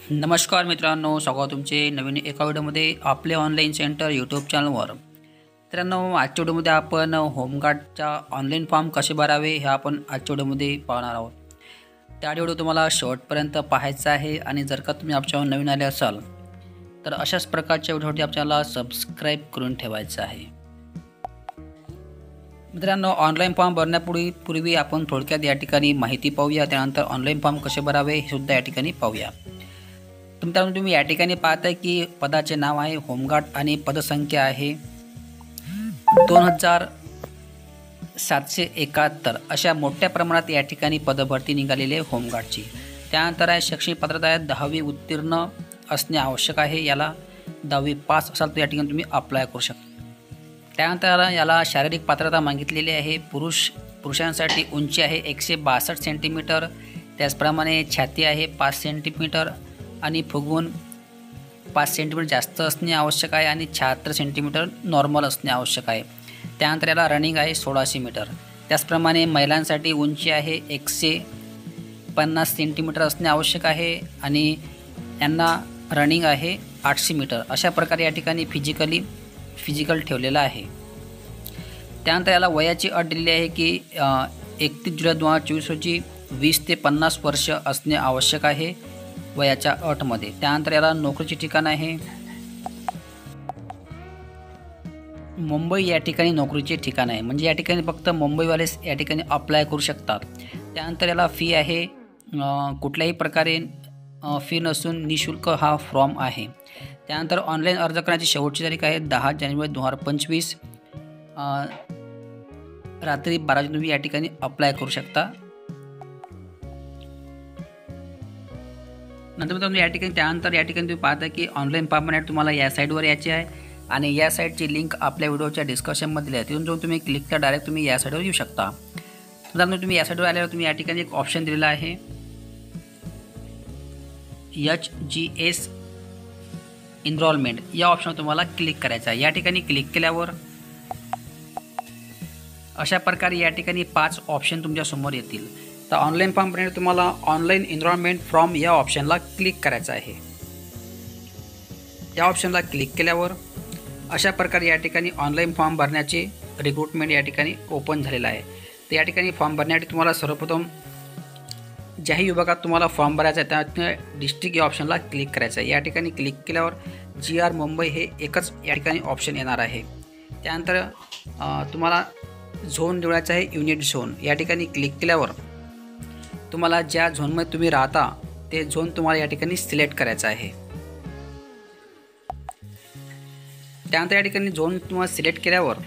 नमस्कार मित्रांनो, स्वागत तुमचे नवीन एका व्हिडिओमध्ये आपले ऑनलाईन सेंटर यूट्यूब चॅनलवर. मित्रांनो, आजच्या व्हिडिओमध्ये आपण होमगार्डचा ऑनलाईन फॉर्म कसे भरावे हे आपण आजच्या व्हिडिओमध्ये पाहणार आहोत. त्या व्हिडिओ तुम्हाला शेवटपर्यंत पाहायचा आहे आणि जर का तुम्ही आमच्यावर नवीन आले असाल तर अशाच प्रकारच्या व्हिडिओसाठी आपल्याला सबस्क्राईब करून ठेवायचं आहे. मित्रांनो, ऑनलाईन फॉर्म भरण्यापूर्वी आपण थोडक्यात या ठिकाणी माहिती पाहूया. त्यानंतर ऑनलाईन फॉर्म कसे भरावे हे सुद्धा या ठिकाणी पाहूया. मित्रांनो, तुम्ही या ठिकाणी पाहताय की पदाचे नाव आहे होमगार्ड आणि पदसंख्या आहे 2771. अशा मोठ्या प्रमाणात या ठिकाणी पदभरती निघालेली आहे होमगार्डची. त्यानंतर आहे शैक्षणिक पात्रता आहे 10वी उत्तीर्ण असणे आवश्यक आहे. याला 10वी पास असाल तर या ठिकाणी तुम्ही अप्लाय करू शकता. त्यानंतर याला शारीरिक पात्रता मागितलेली आहे. पुरुषांसाठी उंची आहे 162 सेंटीमीटर. त्याचप्रमाणे छाती आहे 5 सेंटीमीटर आणि फुगवून 5 सेंटीमीटर जास्त असणे आवश्यक आहे आणि 76 सेंटीमीटर नॉर्मल असणे आवश्यक आहे. त्यानंतर याला रनिंग आहे 1600 मीटर. त्याचप्रमाणे महिलांसाठी उंची आहे 150 सेंटीमीटर असणे आवश्यक आहे आणि यांना रनिंग आहे 800 मीटर. अशा प्रकारे या ठिकाणी फिजिकल ठेवलेलं आहे. त्यानंतर याला वयाची अट दिलेली आहे की 31 जुलै 2024 रोजी 20 ते 50 वर्ष असणे आवश्यक आहे वयाच्या अटमध्ये. त्यानंतर याला नोकरीचे ठिकाण आहे मुंबई. या ठिकाणी नोकरीचे ठिकाण आहे, म्हणजे या ठिकाणी फक्त मुंबईवालेच या ठिकाणी अप्लाय करू शकतात. त्यानंतर याला फी आहे कुठल्याही प्रकारे फी नसून निशुल्क हा फॉर्म आहे. त्यानंतर ऑनलाईन अर्ज करण्याची शेवटची तारीख आहे 10 जानेवारी 2025 रात्री 12 तुम्ही या ठिकाणी अप्लाय करू शकता. नंतर मित्रांनो, त्यानंतर या ठिकाणी तुम्ही पाहता की ऑनलाईन फॉर्म भरण्यासाठी तुम्हाला या साईटवर यायचे आहे आणि या साईटची लिंक आपल्या व्हिडिओच्या डिस्क्रिप्शनमध्ये आहे. तिथून जाऊन तुम्ही क्लिक केला डायरेक्ट तुम्ही या साईटवर येऊ शकता. मित्रांनो, तुम्ही या साईटवर आल्यावर तुम्ही या ठिकाणी एक ऑप्शन दिलेला आहे HGS एनरोलमेंट. या ऑप्शनवर तुम्हाला क्लिक करायचं आहे. या ठिकाणी क्लिक केल्यावर अशा प्रकारे या ठिकाणी 5 ऑप्शन तुमच्यासमोर येतील. तर ऑनलाईन फॉर्म भरण्यासाठी तुम्हाला ऑनलाईन एनरोलमेंट फॉर्म या ऑप्शनला क्लिक करायचं आहे. या ऑप्शनला क्लिक केल्यावर अशा प्रकारे या ठिकाणी ऑनलाईन फॉर्म भरण्याचे रिक्रुटमेंट या ठिकाणी ओपन झालेलं आहे. तर या ठिकाणी फॉर्म भरण्यासाठी तुम्हाला सर्वप्रथम ज्याही विभागात तुम्हाला फॉर्म भरायचा आहे त्या डिस्ट्रिक्ट या ऑप्शनला क्लिक करायचं आहे. या ठिकाणी क्लिक केल्यावर GR मुंबई हे एकच या ठिकाणी ऑप्शन येणार आहे. त्यानंतर तुम्हाला झोन निवडायचा आहे युनिट झोन. या ठिकाणी क्लिक केल्यावर तुम्हाला ज्या झोनमध्ये तुम्ही राहता ते झोन तुम्हाला या ठिकाणी सिलेक्ट करायचं आहे. त्यानंतर या ठिकाणी झोन तुम्हाला सिलेक्ट केल्यावर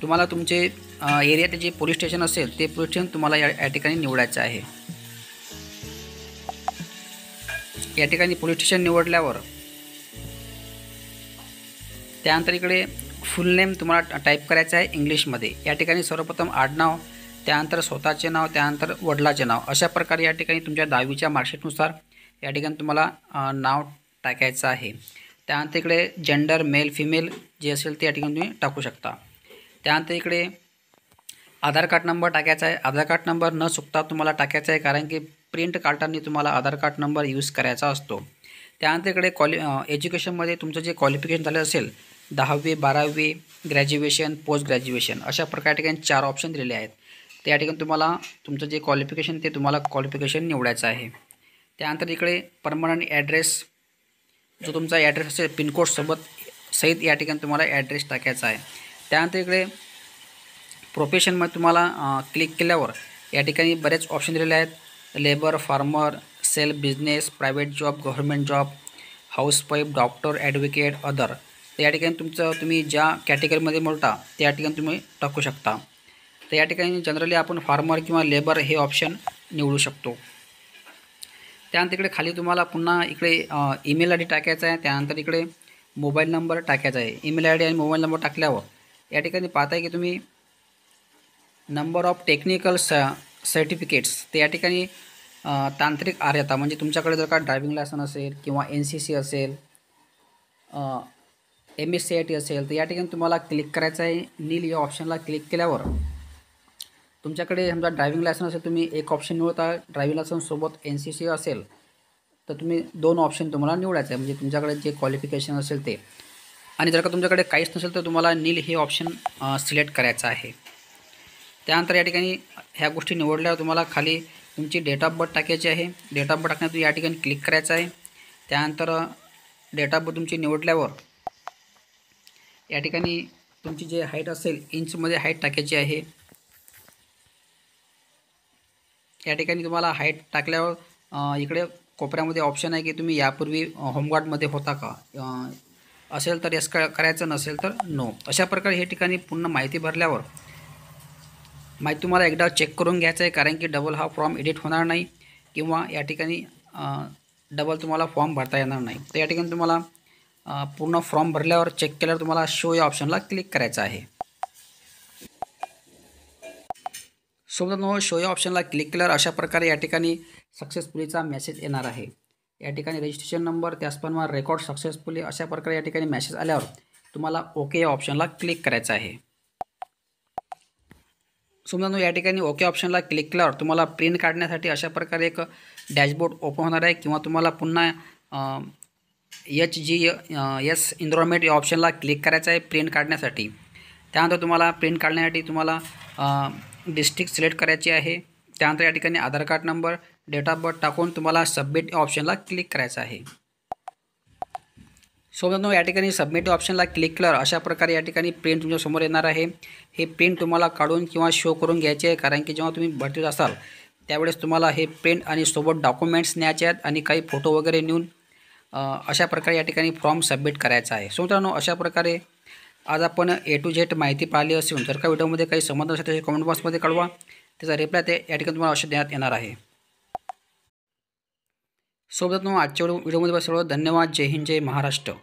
तुम्हाला तुमचे एरियात जे पोलीस स्टेशन असेल ते पोलीस स्टेशन तुम्हाला या ठिकाणी निवडायचं आहे. या ठिकाणी पोलीस स्टेशन निवडल्यावर त्यानंतर इकडे फुल नेम तुम्हाला टाईप करायचं आहे इंग्लिशमध्ये. या ठिकाणी सर्वप्रथम आडनाव, त्यानंतर स्वतःचे नाव, त्यानंतर वडिलाचे नाव. अशा प्रकारे या ठिकाणी तुमच्या 10वीच्या मार्कशीटनुसार या ठिकाणी तुम्हाला नाव टाकायचं आहे. त्यानंतर इकडे जेंडर मेल फिमेल जे असेल ते या ठिकाणी तुम्ही टाकू शकता. त्यानंतर इकडे आधार कार्ड नंबर टाकायचा आहे. आधार कार्ड नंबर न चुकता तुम्हाला टाकायचा आहे, कारण की प्रिंट काढताना तुम्हाला आधार कार्ड नंबर यूज करायचा असतो. त्यानंतर इकडे एज्युकेशनमध्ये तुमचं जे क्वालिफिकेशन झालं असेल 10वी 12वी ग्रॅज्युएशन पोस्ट ग्रॅज्युएशन अशा प्रकारे ठिकाणी 4 ऑप्शन दिलेले आहेत. तर या ठिकाणी तुम्हाला तुमचं जे क्वालिफिकेशन ते तुम्हाला क्वालिफिकेशन निवडायचं आहे. त्यानंतर इकडे परमनंट ॲड्रेस जो तुमचा ॲड्रेस असेल पिनकोड सहित या ठिकाणी तुम्हाला ॲड्रेस टाकायचा आहे. त्यानंतर इकडे प्रोफेशनमध्ये तुम्हाला क्लिक केल्यावर या ठिकाणी बरेच ऑप्शन दिलेले आहेत. Labour, farmer, self business, private job, government job, housewife, doctor, advocate, other. तर या ठिकाणी तुम्ही ज्या कॅटेगरीमध्ये मोडता त्या ठिकाणी तुम्ही टाकू शकता. तर या ठिकाणी जनरली आपण फार्मर किंवा लेबर हे ऑप्शन निवडू शकतो. त्यानंतर इकडे खाली तुम्हाला पुन्हा इकडे ईमेल आय डी टाकायचा आहे. त्यानंतर इकडे मोबाईल नंबर टाकायचा आहे. ईमेल आय डी आणि मोबाईल नंबर टाकल्यावर या ठिकाणी पाहताय की तुम्ही नंबर ऑफ टेक्निकल सर्टिफिकेट्स. ते या ठिकाणी तांत्रिक अर्हता म्हणजे तुमच्याकडे जर का ड्रायव्हिंग लायसन असेल किंवा NCC असेल, MSCIT असेल तर या ठिकाणी तुम्हाला क्लिक करायचं आहे. नील या ऑप्शनला क्लिक केल्यावर तुमच्याकडे समजा ड्रायव्हिंग लायसन असेल तुम्ही एक ऑप्शन निवडता. ड्रायव्हिंग लायसनसोबत NCC असेल तर तुम्ही 2 ऑप्शन तुम्हाला निवडायचं आहे, म्हणजे तुमच्याकडे जे क्वालिफिकेशन असेल ते. आणि जर का तुमच्याकडे काहीच नसेल तर तुम्हाला नील हे ऑप्शन सिलेक्ट करायचं आहे. त्यानंतर या ठिकाणी ह्या गोष्टी निवडल्यावर तुम्हाला खाली तुमची डेट ऑफ बर्थ टाकायची आहे. डेट ऑफ बर्थ टाकण्यात या ठिकाणी क्लिक करायचं आहे. त्यानंतर डेट ऑफ बर्थ तुमची निवडल्यावर या ठिकाणी तुमची जे हाईट असेल इंचमध्ये हाईट टाकायची आहे. या ठिकाणी तुम्हाला हाईट टाकल्यावर इकडे कोपऱ्यामध्ये ऑप्शन आहे की तुम्ही यापूर्वी होमगार्डमध्ये होता का, असेल तर यस करायचं, नसेल तर नो. अशा प्रकारे हे ठिकाणी पूर्ण माहिती भरल्यावर माहिती तुम्हाला एकदा चेक करून घ्यायचं आहे, कारण की डबल हा फॉर्म एडिट होणार नाही किंवा या ठिकाणी डबल तुम्हाला फॉर्म भरता येणार नाही. तर या ठिकाणी तुम्हाला पूर्ण फॉर्म भरल्यावर चेक केल्यावर तुम्हाला शो या ऑप्शनला क्लिक करायचं आहे. सोबत शो या ऑप्शनला क्लिक केल्यावर अशा प्रकारे या ठिकाणी सक्सेसफुलीचा मेसेज येणार आहे. या ठिकाणी रजिस्ट्रेशन नंबर, त्याचप्रमाणे रेकॉर्ड सक्सेसफुली अशा प्रकारे या ठिकाणी मेसेज आल्यावर तुम्हाला ओके या ऑप्शनला क्लिक करायचं आहे. समजा या ठिकाणी ओके ऑप्शनला क्लिक केल्यावर तुम्हाला प्रिंट काढण्यासाठी अशा प्रकारे एक डॅशबोर्ड ओपन होणार आहे, किंवा तुम्हाला पुन्हा HGS एन्व्हायरमेंट या ऑप्शनला क्लिक करायचं आहे प्रिंट काढण्यासाठी. त्यानंतर तुम्हाला प्रिंट काढण्यासाठी तुम्हाला डिस्ट्रिक्ट सिलेक्ट करायची आहे. त्यानंतर या ठिकाणी Aadhaar card number, date of birth टाकून तुम्हाला सबमिट या ऑप्शनला क्लिक करायचं आहे. सोबत या ठिकाणी सबमिट ऑप्शनला क्लिक केल्यावर अशा प्रकारे या ठिकाणी प्रिंट तुमच्यासमोर येणार आहे. हे प्रिंट तुम्हाला काढून किंवा शो करून घ्यायचे आहे, कारण की जेव्हा तुम्ही भरतीत असाल त्यावेळेस तुम्हाला हे प्रिंट आणि सोबत डॉक्युमेंट्स न्यायचे आहेत आणि काही फोटो वगैरे नेऊन अशा प्रकारे या ठिकाणी फॉर्म सबमिट करायचा आहे. सो मित्रांनो, अशा प्रकारे आज आपण A to Z माहिती पाहिली असून जर का व्हिडिओमध्ये काही संबंध असेल तर कमेंट बॉक्समध्ये कळवा. त्याचा रिप्लाय ते या ठिकाणी तुम्हाला अवश्य देण्यात येणार आहे. सोबत आजच्या व्हिडिओमध्ये सर्व धन्यवाद. जय हिंद, जय महाराष्ट्र.